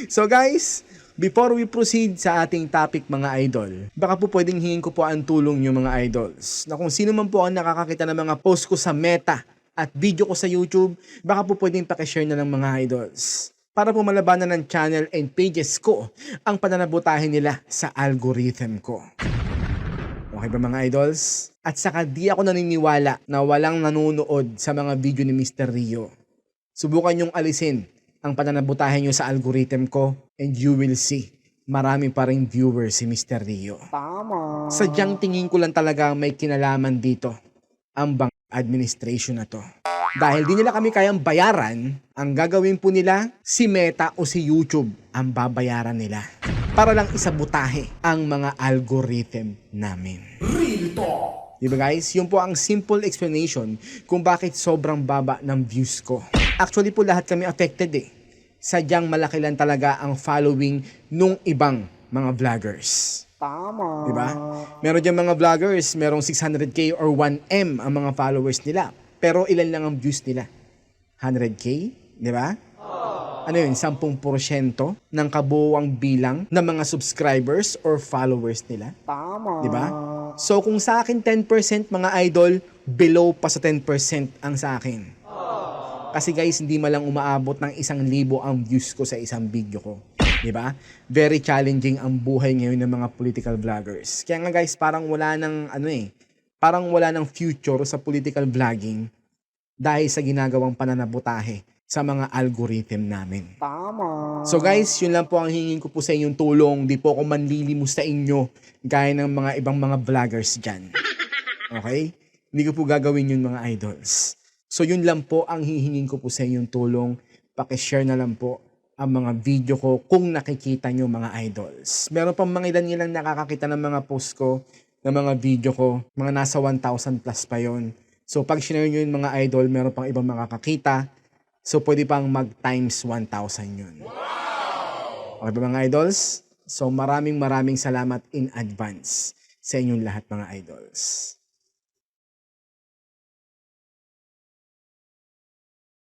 So guys, before we proceed sa ating topic mga idol, baka po pwedeng hingin ko po ang tulong nyo mga idols, na kung sino man po ang nakakakita ng mga post ko sa Meta at video ko sa YouTube, baka po pwedeng pakishare na ng mga idols para po malabanan ng channel and pages ko ang pananabutahin nila sa algorithm ko. Okay ba mga idols? At saka di ako naniniwala na walang nanonood sa mga video ni Mr. Rio. Subukan nyong alisin ang pananabutahin nyo sa algorithm ko and you will see marami pa rin viewers si Mr. Rio. Tama. Sadyang tingin ko lang talaga may kinalaman dito ang bang administration na to. Dahil di nila kami kayang bayaran, ang gagawin po nila si Meta o si YouTube ang babayaran nila para lang isabutahe ang mga algorithm namin. Real talk. Diba guys? Yun po ang simple explanation kung bakit sobrang baba ng views ko. Actually po lahat kami affected eh. Sadyang malaki lang talaga ang following nung ibang mga vloggers. Tama. Diba? Meron dyan mga vloggers, merong 600k or 1M ang mga followers nila. Pero ilan lang ang views nila? 100k? Diba? Ano yun? 10% ng kabuuang bilang ng mga subscribers or followers nila. Tama. Diba? So kung sa akin 10% mga idol, below pa sa 10% ang sa akin. Kasi guys, hindi malang umaabot ng 1,000 ang views ko sa isang video ko. Diba? Very challenging ang buhay ngayon ng mga political vloggers. Kaya nga guys, parang wala ng parang wala ng future sa political vlogging dahil sa ginagawang pananabutahe sa mga algorithm namin. Tama. So guys, yun lang po ang hingin ko po sa inyong tulong. Di po ako manlilimos sa inyo gaya ng mga ibang mga vloggers dyan. Okay? Hindi ko po gagawin yun mga idols. So yun lang po ang hihingin ko po sa inyong tulong. Pakishare na lang po ang mga video ko kung nakikita nyo mga idols. Meron pang mga ilan nakakakita ng mga post ko, ng mga video ko. Mga nasa 1,000 plus pa yon. So pag share nyo yung mga idol, meron pang ibang makakakita. So, pwede pang mag times 1,000 yun. Okay ba mga idols? So, maraming salamat in advance sa inyong lahat mga idols.